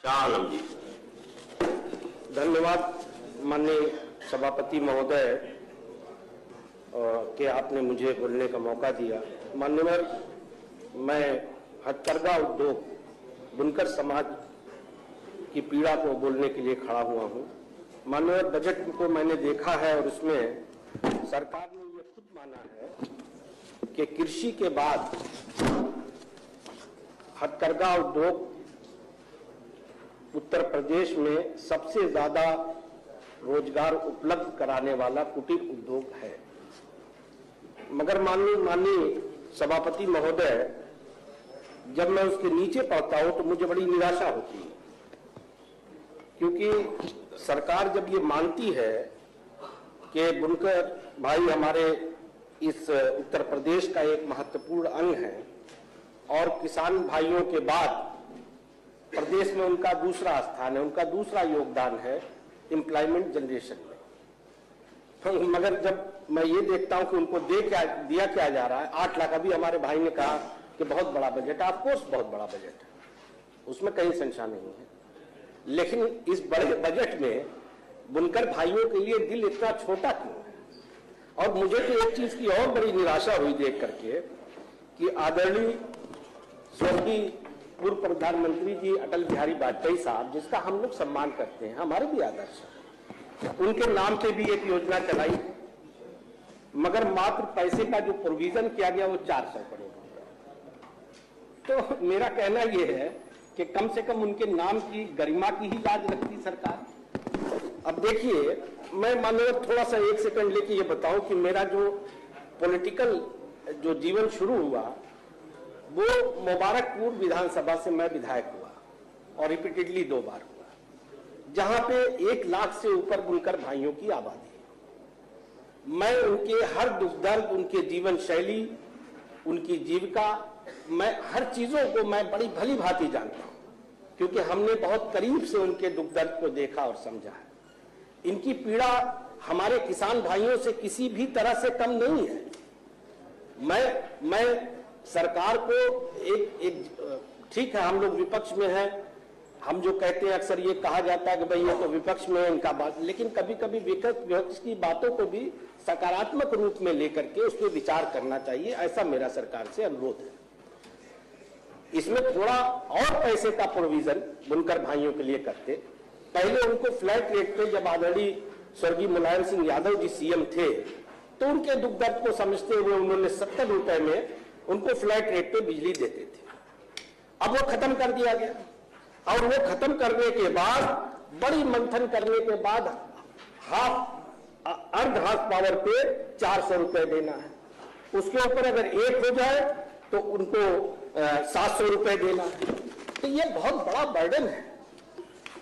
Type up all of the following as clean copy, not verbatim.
आलम जी। धन्यवाद माननीय सभापति महोदय कि आपने मुझे बोलने का मौका दिया। मान्यवर, मैं हथकरघा उद्योग बुनकर समाज की पीड़ा को बोलने के लिए खड़ा हुआ हूं। मान्यवर, बजट को मैंने देखा है और उसमें सरकार ने ये खुद माना है कि कृषि के बाद हथकरघा उद्योग उत्तर प्रदेश में सबसे ज्यादा रोजगार उपलब्ध कराने वाला कुटीर उद्योग है। मगर माननीय सभापति महोदय, जब मैं उसके नीचे पढ़ता हूं तो मुझे बड़ी निराशा होती है, क्योंकि सरकार जब ये मानती है कि बुनकर भाई हमारे इस उत्तर प्रदेश का एक महत्वपूर्ण अंग है और किसान भाइयों के बाद प्रदेश में उनका दूसरा स्थान है, उनका दूसरा योगदान है एम्प्लॉयमेंट जनरेशन में, तो मगर जब मैं ये देखता हूं कि उनको दिया क्या जा रहा है, 8 लाख। अभी हमारे भाई ने कहा कि बहुत बड़ा बजट है, ऑफकोर्स बहुत बड़ा बजट है, उसमें कहीं संशय नहीं है, लेकिन इस बड़े बजट में बुनकर भाइयों के लिए दिल इतना छोटा क्यों है? और मुझे तो एक चीज की और बड़ी निराशा हुई देख करके कि आदरणीय स्वर्गीय पूर्व प्रधानमंत्री जी अटल बिहारी वाजपेयी साहब, जिसका हम लोग सम्मान करते हैं, हमारे भी आदर्श है, उनके नाम पे भी एक योजना चलाई, मगर मात्र पैसे का जो प्रोविजन किया गया वो 400 करोड़ रुपए। तो मेरा कहना यह है कि कम से कम उनके नाम की गरिमा की ही लाज रखती सरकार। अब देखिए, मैं मानो थोड़ा सा 1 सेकंड लेके ये बताऊं कि मेरा जो पॉलिटिकल जो जीवन शुरू हुआ वो मुबारकपुर विधानसभा से मैं विधायक हुआ और रिपीटेडली 2 बार हुआ, जहां पे 1 लाख से ऊपर बुनकर भाइयों की आबादी है। मैं उनके हर दुख दर्द, उनके जीवन शैली, उनकी जीविका, मैं हर चीजों को मैं बड़ी भली भांति जानता हूं, क्योंकि हमने बहुत करीब से उनके दुख दर्द को देखा और समझा है। इनकी पीड़ा हमारे किसान भाइयों से किसी भी तरह से कम नहीं है। मैं सरकार को एक ठीक है, हम लोग विपक्ष में हैं, हम जो कहते हैं अक्सर ये कहा जाता है कि भाई ये तो विपक्ष में है इनका बात, लेकिन कभी कभी विपक्ष की बातों को भी सकारात्मक रूप में लेकर के उस पर विचार करना चाहिए, ऐसा मेरा सरकार से अनुरोध है। इसमें थोड़ा और पैसे का प्रोविजन बुनकर भाइयों के लिए करते। पहले उनको फ्लैट रेट पे, जब आदरणीय स्वर्गीय मुलायम सिंह यादव जी सीएम थे, तो उनके दुख दर्द को समझते हुए उन्होंने 70 रुपए में उनको फ्लैट रेट पे बिजली देते थे। अब वो खत्म कर दिया गया, और वो खत्म करने के बाद बड़ी मंथन करने के बाद अर्ध हाफ पावर पे 400 रुपए देना है, उसके ऊपर अगर 1 हो जाए तो उनको 700 रुपए देना है। तो ये बहुत बड़ा बर्डन है।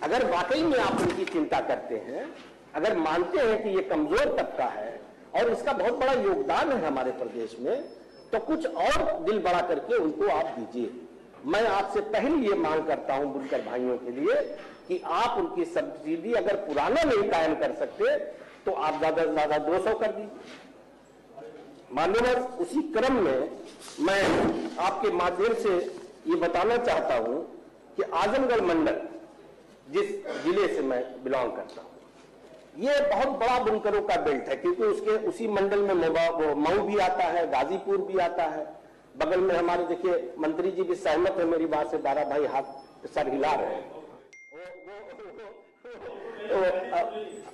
अगर वाकई में आप उनकी चिंता करते हैं, अगर मानते हैं कि ये कमजोर तबका है और इसका बहुत बड़ा योगदान है हमारे प्रदेश में, तो कुछ और दिल बड़ा करके उनको आप दीजिए। मैं आपसे पहले ये मांग करता हूं बुनकर भाइयों के लिए कि आप उनकी सब्सिडी अगर पुराना नहीं कायम कर सकते तो आप ज्यादा से ज्यादा 200 कर दीजिए। माननीय, उसी क्रम में मैं आपके माध्यम से ये बताना चाहता हूं कि आजमगढ़ मंडल, जिस जिले से मैं बिलोंग करता हूं, ये बहुत बड़ा बुनकरों का बेल्ट है, क्योंकि उसके उसी मंडल में मऊ भी आता है, गाजीपुर भी आता है, बगल में हमारे देखिए मंत्री जी भी सहमत है मेरी बात से, दारा भाई हाथ सर हिला रहे हैं।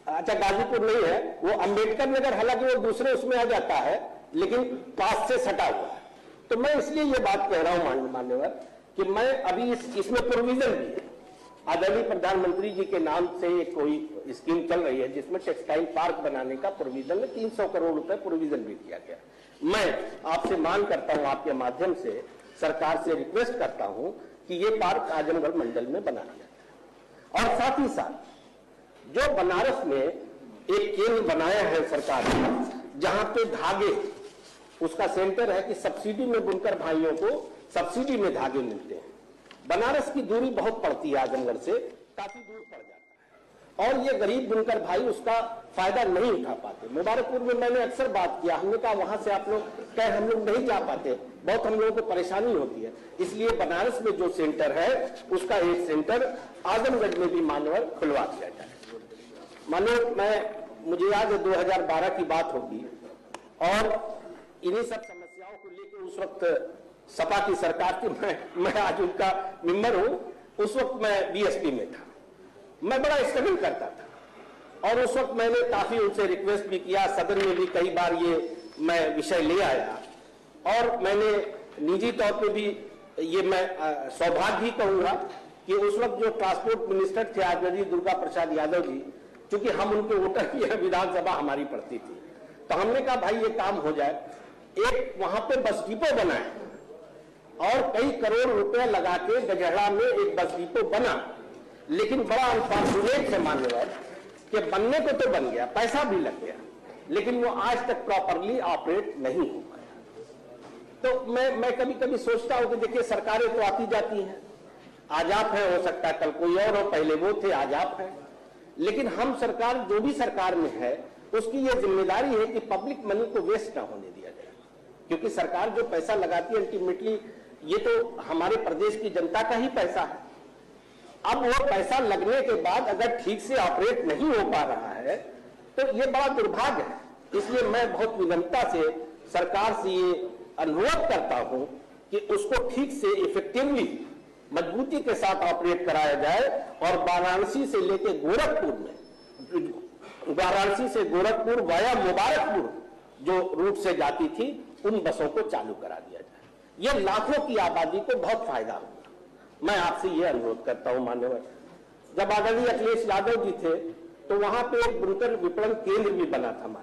अच्छा, गाजीपुर नहीं है वो, अंबेडकर नगर, हालांकि वो दूसरे उसमें आ जाता है, लेकिन पास से सटा हुआ है। तो मैं इसलिए ये बात कह रहा हूं मान्यवर कि मैं अभी इसमें प्रोविजन भी है, आदरणीय प्रधानमंत्री जी के नाम से कोई स्कीम चल रही है जिसमें टेक्सटाइल पार्क बनाने का प्रोविजन में 300 करोड़ रुपए प्रोविजन भी किया गया। मैं आपसे मांग करता हूं, आपके माध्यम से सरकार से रिक्वेस्ट करता हूं कि ये पार्क आजमगढ़ मंडल में बना दिया जाए। और साथ ही साथ जो बनारस में एक केंद्र बनाया है सरकार ने, जहां पे धागे, उसका सेंटर है कि सब्सिडी में बुनकर भाइयों को सब्सिडी में धागे मिलते हैं। बनारस की दूरी बहुत पड़ती है, आजमगढ़ से काफी दूर पड़ जाता है, और ये गरीब बुनकर भाई उसका फायदा नहीं उठा पाते। मुबारकपुर में मैंने अक्सर बात किया, हमने कहा वहां से आप लोग कहे हम लोग नहीं जा पाते, बहुत हम लोगों को परेशानी होती है, इसलिए बनारस में जो सेंटर है उसका एक सेंटर आजमगढ़ में भी मानवर खुलवा दिया जाए। मानो मुझे याद है 2012 की बात होगी और इन्हीं सब समस्याओं को लेकर उस वक्त सपा की सरकार थी, मैं आज उनका मेंबर हूं, उस वक्त मैं बीएसपी में था, मैं बड़ा स्ट्रगल करता था और उस वक्त मैंने काफी उनसे रिक्वेस्ट भी किया, सदन में भी कई बार ये मैं विषय ले आया और मैंने निजी तौर पे भी ये मैं सौभाग्य भी कहूंगा कि उस वक्त जो ट्रांसपोर्ट मिनिस्टर थे आदरणीय दुर्गा प्रसाद यादव जी, चूंकि हम उनके वोटर की विधानसभा हमारी पड़ती थी, तो हमने कहा भाई ये काम हो जाए, एक वहां पे बस डिपो बनाए और कई करोड़ रुपए लगा के गजहरा में एक बस डिपो बना, लेकिन बड़ा अनफॉर्चुनेट है मान्यवर कि बनने को तो बन गया, पैसा भी लग गया, लेकिन वो आज तक प्रॉपरली ऑपरेट नहीं हो पाया। तो मैं कभी कभी सोचता हूं कि देखिए सरकारें तो आती जाती हैं, आज आप हैं, हो सकता है कल कोई और हो, पहले वो थे आज आप हैं, लेकिन हम सरकार जो भी सरकार में है उसकी ये जिम्मेदारी है कि पब्लिक मनी को वेस्ट ना होने दिया जाए, क्योंकि सरकार जो पैसा लगाती है अल्टीमेटली ये तो हमारे प्रदेश की जनता का ही पैसा है। अब वो पैसा लगने के बाद अगर ठीक से ऑपरेट नहीं हो पा रहा है तो ये बड़ा दुर्भाग्य है। इसलिए मैं बहुत विनम्रता से सरकार से ये अनुरोध करता हूं कि उसको ठीक से इफेक्टिवली मजबूती के साथ ऑपरेट कराया जाए और वाराणसी से लेकर गोरखपुर में, वाराणसी से गोरखपुर वाया मुबारकपुर जो रूट से जाती थी उन बसों को चालू करा दिया जाए, ये लाखों की आबादी को बहुत फायदा होगा। मैं आपसे ये अनुरोध करता हूं मान्यवर, जब आदरणीय अखिलेश यादव जी थे तो वहां पे एक बुनकर विपणन केंद्र भी बना था।